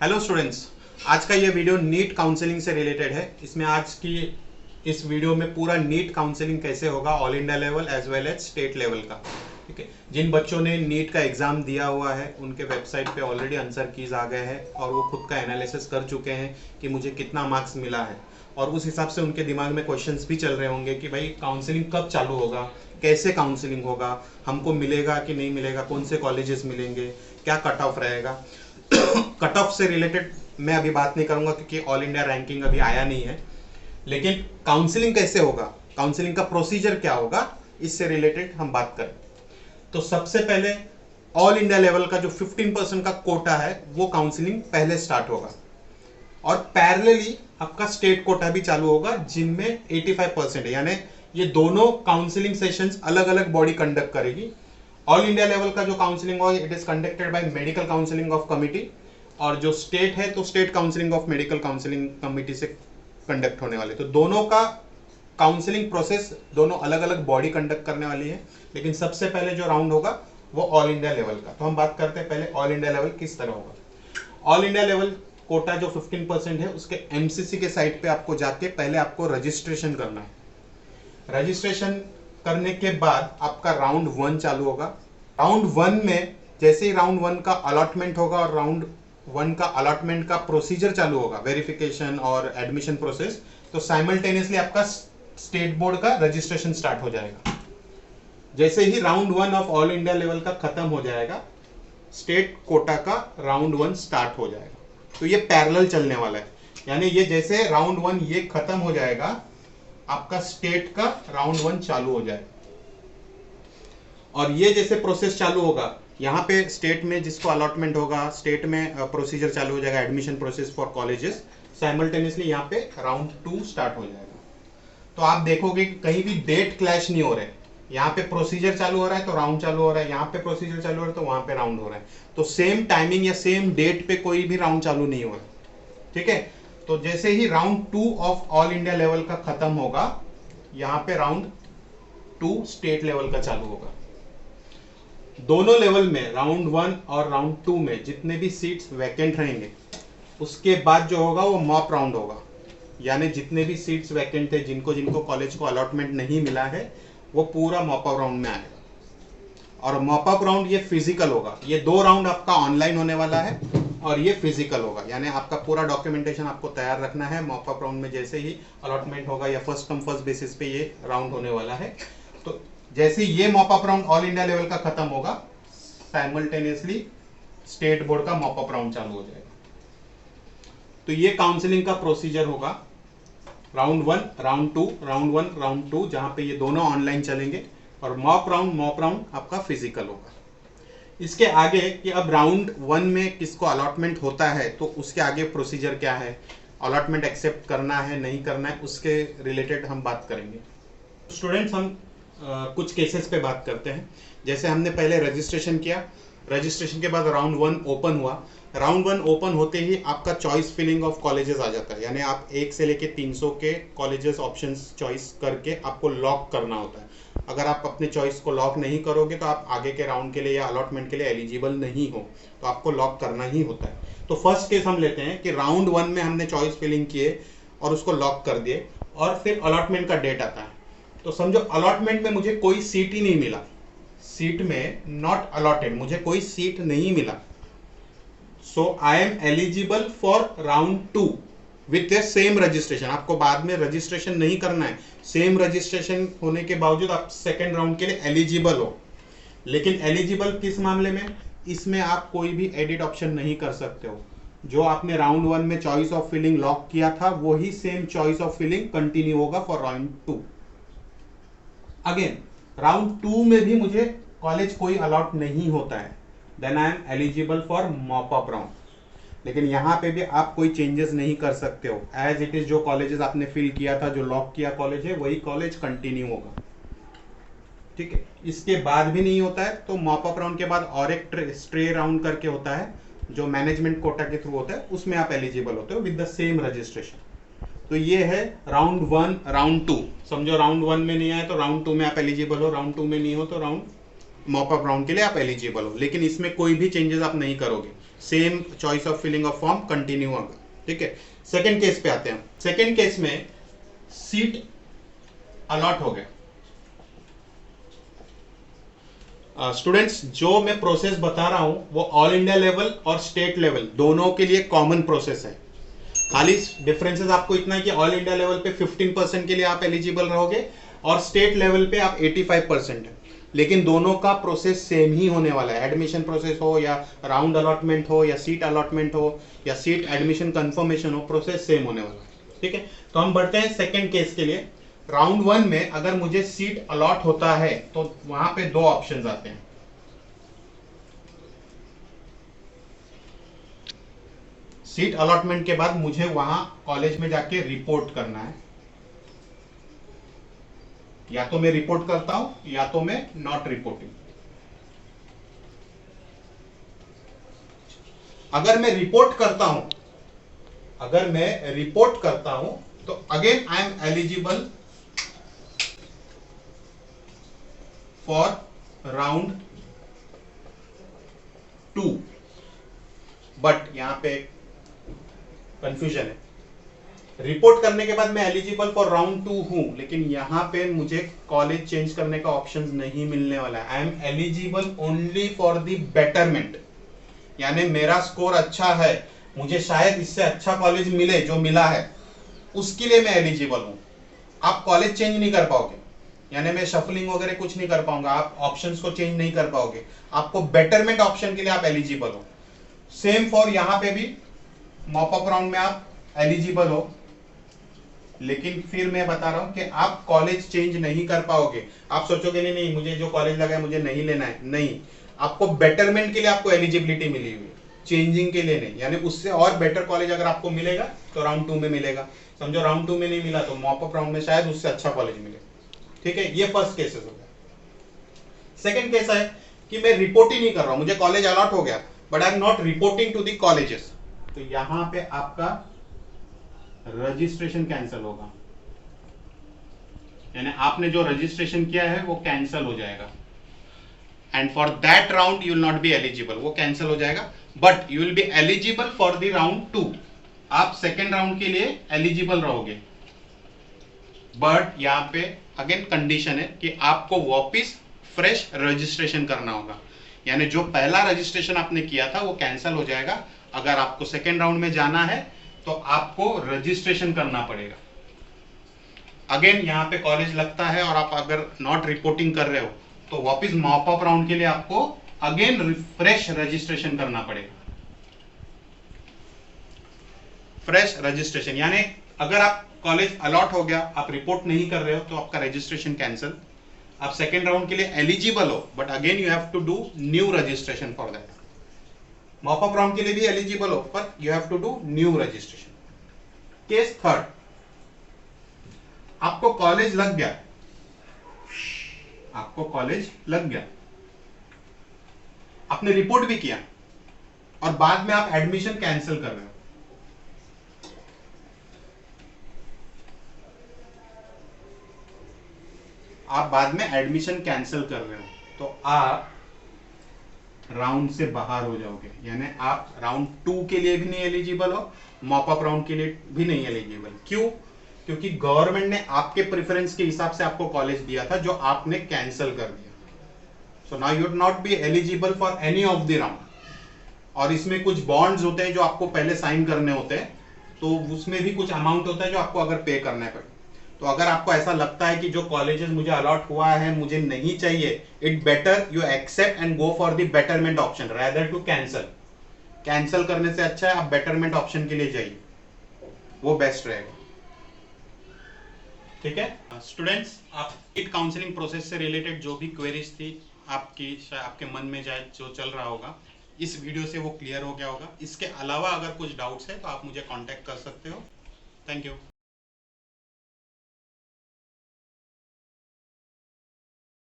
Hello students, आज का ये वीडियो नीट काउंसलिंग से रिलेटेड है। इसमें आज की इस वीडियो में पूरा नीट काउंसलिंग कैसे होगा all India level as well as state level का। ठीक है, जिन बच्चों ने नीट का एग्जाम दिया हुआ है उनके वेबसाइट पे ऑलरेडी आंसर कीज आ गए हैं और वो खुद का एनालिसिस कर चुके हैं कि मुझे कितना मार्क्स मिला है, और उस हिसाब से उनके दिमाग में क्वेश्चंस भी चल रहे होंगे कि भाई काउंसलिंग कब चालू होगा, कैसे काउंसलिंग होगा, हमको मिलेगा कि नहीं मिलेगा, कौन से कॉलेजेस मिलेंगे, क्या कट ऑफ रहेगा। कट ऑफ से रिलेटेड मैं अभी बात नहीं करूंगा क्योंकि ऑल इंडिया रैंकिंग अभी आया नहीं है, लेकिन काउंसलिंग कैसे होगा, काउंसलिंग का प्रोसीजर क्या होगा, इससे रिलेटेड हम बात करें। तो सबसे पहले ऑल इंडिया लेवल का जो 15% का कोटा है वो काउंसलिंग पहले स्टार्ट होगा, और पैरेलली आपका स्टेट कोटा भी चालू होगा जिनमें 85% है। यानी ये दोनों काउंसलिंग सेशंस अलग अलग बॉडी कंडक्ट करेगी। ऑल इंडिया लेवल का जो काउंसलिंग होगा it is conducted by medical counselling of committee, और जो स्टेट है तो state counselling of medical counselling committee से कंडक्ट होने वाले। तो दोनों का काउंसलिंग प्रोसेस दोनों अलग अलग बॉडी कंडक्ट करने वाली है, लेकिन सबसे पहले जो राउंड होगा वो ऑल इंडिया लेवल का। तो हम बात करते हैं पहले ऑल इंडिया लेवल किस तरह होगा। ऑल इंडिया लेवल कोटा जो 15% है उसके एमसीसी के साइट पे आपको जाके पहले आपको रजिस्ट्रेशन करना है। रजिस्ट्रेशन करने के बाद आपका राउंड 1 चालू होगा। राउंड 1 में जैसे ही राउंड 1 का अलॉटमेंट होगा और राउंड 1 का अलॉटमेंट का प्रोसीजर चालू होगा, वेरिफिकेशन और एडमिशन प्रोसेस, तो साइमल्टेनियसली आपका स्टेट बोर्ड का रजिस्ट्रेशन स्टार्ट हो जाएगा। जैसे ही round 1 of all India level का खत्म हो जाएगा, स्टेट कोटा का राउंड 1 स्टार्ट हो जाएगा। तो ये पैरेलल चलने वाला है, यानी ये जैसे राउंड 1 ये खत्म हो जाएगा, आपका स्टेट का राउंड 1 चालू हो जाएगा। और ये जैसे प्रोसेस चालू होगा, यहाँ पे स्टेट में जिसको अलॉटमेंट होगा, स्टेट में प्रोसीजर चालू हो जाएगा, admission process for colleges. Simultaneously यहाँ पे राउंड 2 स्टार्ट हो जाएगा। तो आप देखोगे कि कहीं भी डेट क्लैश नहीं हो रहे। यहाँ पे प्रोसीजर चालू हो रहा है तो राउंड चालू हो रहा है, यहाँ पे प्रोसीजर चालू हो रहा है तो वहां पे राउंड हो रहा है। तो सेम टाइमिंग या सेम डेट पे कोई भी राउंड चालू नहीं हो रहा है। ठीक है, तो जैसे ही round 2 of all India level का खत्म होगा, यहाँ पे राउंड 2 स्टेट लेवल का चालू होगा। दोनों लेवल में राउंड 1 और राउंड 2 में जितने भी सीट्स वैकेंट रहेंगे, उसके बाद जो होगा वो मॉप राउंड होगा। यानी जितने भी सीट्स वैकेंट थे, जिनको जिनको कॉलेज को अलॉटमेंट नहीं मिला है, वो पूरा मॉप अप राउंड में आएगा। और मॉप अप राउंड ये फिजिकल होगा। ये 2 राउंड आपका ऑनलाइन होने वाला है और ये फिजिकल होगा। यानी आपका पूरा डॉक्यूमेंटेशन आपको तैयार रखना है। मॉप अप राउंड में जैसे ही अलॉटमेंट होगा या फर्स्ट कम फर्स्ट बेसिस पे ये राउंड होने वाला है। तो जैसे ये mop up round all India level का खत्म होगा, साइमल्टेनियसली स्टेट बोर्ड का मॉप अप राउंड चालू हो जाएगा। तो ये काउंसलिंग का प्रोसीजर होगा। राउंड 1, राउंड 2, राउंड 1, राउंड 2, जहां पे ये दोनों ऑनलाइन चलेंगे, और मॉप राउंड आपका फिजिकल होगा। इसके आगे कि अब राउंड 1 में किसको अलॉटमेंट होता है तो उसके आगे प्रोसीजर क्या है, अलॉटमेंट एक्सेप्ट करना है नहीं करना है, उसके रिलेटेड हम बात करेंगे। स्टूडेंट्स, हम कुछ केसेस पे बात करते हैं। जैसे हमने पहले रजिस्ट्रेशन किया, रजिस्ट्रेशन के बाद राउंड 1 ओपन हुआ। राउंड 1 ओपन होते ही आपका चॉइस फिलिंग ऑफ कॉलेजेस आ जाता है। यानी आप 1 से लेके 300 के कॉलेजेस ऑप्शंस चॉइस करके आपको लॉक करना होता है। अगर आप अपने चॉइस को लॉक नहीं करोगे तो आप आगे के राउंड के लिए या अलॉटमेंट के लिए एलिजिबल नहीं हो, तो आपको लॉक करना ही होता है। तो फर्स्ट केस हम लेते हैं कि राउंड 1 में हमने चॉइस फिलिंग किए और उसको लॉक कर दिए, और फिर अलॉटमेंट का डेट आता है। तो समझो अलॉटमेंट में मुझे कोई सीट ही नहीं मिला, सीट में नॉट अलॉटेड, मुझे कोई सीट नहीं मिला। So I am eligible for round 2 with the same registration. आपको बाद में रजिस्ट्रेशन नहीं करना है, सेम रजिस्ट्रेशन होने के बावजूद आप सेकेंड राउंड के लिए एलिजिबल हो। लेकिन एलिजिबल किस मामले में, इसमें आप कोई भी एडिट ऑप्शन नहीं कर सकते हो। जो आपने राउंड 1 में चॉइस ऑफ फिलिंग लॉक किया था वही same choice of filling continue होगा फॉर राउंड 2। अगेन राउंड 2 में भी मुझे कॉलेज कोई अलॉट नहीं होता है, then I am eligible for mop up round. लेकिन यहाँ पे भी आप कोई चेंजेस नहीं कर सकते हो। एज इट इज जो कॉलेजेस आपने फिल किया था, जो लॉक किया कॉलेज है, वही कॉलेज कंटिन्यू होगा। ठीक है, इसके बाद भी नहीं होता है तो मॉप अप राउंड के बाद और एक स्ट्रे राउंड करके होता है जो मैनेजमेंट कोटा के थ्रू होता है, उसमें आप एलिजिबल होते हो विद द सेम रजिस्ट्रेशन। तो ये है राउंड 1, राउंड 2। समझो राउंड 1 में नहीं आए तो राउंड 2 में आप एलिजिबल हो, राउंड 2 में नहीं हो तो राउंड मॉप अप राउंड के लिए आप एलिजिबल हो। लेकिन इसमें कोई भी चेंजेस आप नहीं करोगे, same choice of filling of form continue होगा। ठीक है, सेकेंड केस पे आते हैं। सेकेंड केस में सीट अलॉट हो गया। स्टूडेंट्स जो मैं प्रोसेस बता रहा हूं वो ऑल इंडिया लेवल और स्टेट लेवल दोनों के लिए कॉमन प्रोसेस है। खाली डिफरेंसेस आपको इतना है कि ऑल इंडिया लेवल पे 15% के लिए आप एलिजिबल रहोगे और स्टेट लेवल पे आप 85% है, लेकिन दोनों का प्रोसेस सेम ही होने वाला है। एडमिशन प्रोसेस हो या राउंड अलॉटमेंट हो या सीट अलॉटमेंट हो या सीट एडमिशन कंफर्मेशन हो, प्रोसेस सेम होने वाला है। ठीक है, तो हम बढ़ते हैं सेकेंड केस के लिए। राउंड 1 में अगर मुझे सीट अलॉट होता है तो वहां पे दो ऑप्शंस आते हैं। सीट अलॉटमेंट के बाद मुझे वहां कॉलेज में जाके रिपोर्ट करना है। या तो मैं रिपोर्ट करता हूं या तो मैं नॉट रिपोर्टिंग। अगर मैं रिपोर्ट करता हूं तो again I am eligible for round 2, but यहां पे कंफ्यूजन है। रिपोर्ट करने के बाद मैं एलिजिबल फॉर राउंड 2 हूं, लेकिन यहां पे मुझे कॉलेज चेंज करने का ऑप्शन नहीं मिलने वाला है। आई am eligible only for the betterment, यानी मेरा स्कोर अच्छा है, मुझे शायद इससे अच्छा कॉलेज मिले जो मिला है, उसके लिए मैं एलिजिबल हूं। आप कॉलेज चेंज नहीं कर पाओगे, यानी मैं शफलिंग वगैरह कुछ नहीं कर पाऊंगा, आप ऑप्शंस को चेंज नहीं कर पाओगे। आपको बेटरमेंट ऑप्शन के लिए आप एलिजिबल हो। सेम फॉर यहां पे भी मॉप अप राउंड में आप एलिजिबल हो, लेकिन फिर मैं बता रहा हूं कि आप कॉलेज चेंज नहीं कर पाओगे। आप सोचोगे नहीं नहीं मुझे जो कॉलेज लगा है मुझे नहीं लेना है, नहीं, आपको बेटरमेंट के लिए आपको एलिजिबिलिटी मिली हुई है, चेंजिंग के लिए नहीं। यानी उससे और बेटर कॉलेज अगर आपको मिलेगा तो राउंड 2 में मिलेगा। समझो राउंड 2 में नहीं मिला तो मॉप अप राउंड में शायद उससे अच्छा कॉलेज मिले। ठीक है, ये फर्स्ट केसेस हो गया। सेकेंड केस है कि मैं रिपोर्ट ही नहीं कर रहा हूं, मुझे कॉलेज अलॉट हो गया but I am not reporting to the colleges, तो यहां पे आपका रजिस्ट्रेशन कैंसिल होगा। यानी आपने जो रजिस्ट्रेशन किया है वो कैंसिल हो जाएगा and for that round you will not be eligible, वो कैंसिल हो जाएगा, but you will be eligible for the round 2। आप सेकेंड राउंड के लिए एलिजिबल रहोगे, बट यहां पे अगेन कंडीशन है कि आपको वापिस फ्रेश रजिस्ट्रेशन करना होगा। यानी जो पहला रजिस्ट्रेशन आपने किया था वो कैंसिल हो जाएगा। अगर आपको सेकेंड राउंड में जाना है तो आपको रजिस्ट्रेशन करना पड़ेगा। अगेन यहां पे कॉलेज लगता है और आप अगर नॉट रिपोर्टिंग कर रहे हो तो वापस मॉप अप राउंड के लिए आपको अगेन फ्रेश रजिस्ट्रेशन करना पड़ेगा। फ्रेश रजिस्ट्रेशन यानी अगर आप कॉलेज अलॉट हो गया, आप रिपोर्ट नहीं कर रहे हो तो आपका रजिस्ट्रेशन कैंसिल। आप सेकेंड राउंड के लिए एलिजिबल हो but again you have to do new registration for that. Mop up round के लिए भी एलिजिबल हो पर you have to do new registration. Case third, आपको कॉलेज लग गया, आपने रिपोर्ट भी किया और बाद में आप एडमिशन कैंसिल कर रहे हो। आप बाद में एडमिशन कैंसिल कर रहे हो तो आप राउंड से बाहर हो जाओगे, यानी आप राउंड 2 के लिए भी नहीं एलिजिबल हो, मॉप अप राउंड के लिए भी नहीं एलिजिबल। क्यों? क्योंकि गवर्नमेंट ने आपके प्रेफरेंस के हिसाब से आपको कॉलेज दिया था जो आपने कैंसिल कर दिया। So now you would not be eligible for any of the round. और इसमें कुछ बॉन्ड्स होते हैं जो आपको पहले साइन करने होते हैं, तो उसमें भी कुछ अमाउंट होता है जो आपको अगर पे करना पड़े। तो अगर आपको ऐसा लगता है कि जो कॉलेजेस मुझे अलॉट हुआ है मुझे नहीं चाहिए, it better you accept and go for the betterment option rather to cancel. Cancel करने से अच्छा है आप बेटरमेंट ऑप्शन के लिए जाइए, वो बेस्ट रहेगा। ठीक है स्टूडेंट्स, आप नीट काउंसलिंग प्रोसेस से रिलेटेड जो भी क्वेरीज थी आपके मन में जो चल रहा होगा, इस वीडियो से वो क्लियर हो गया होगा। इसके अलावा अगर कुछ डाउट्स है तो आप मुझे कांटेक्ट कर सकते हो। Thank you.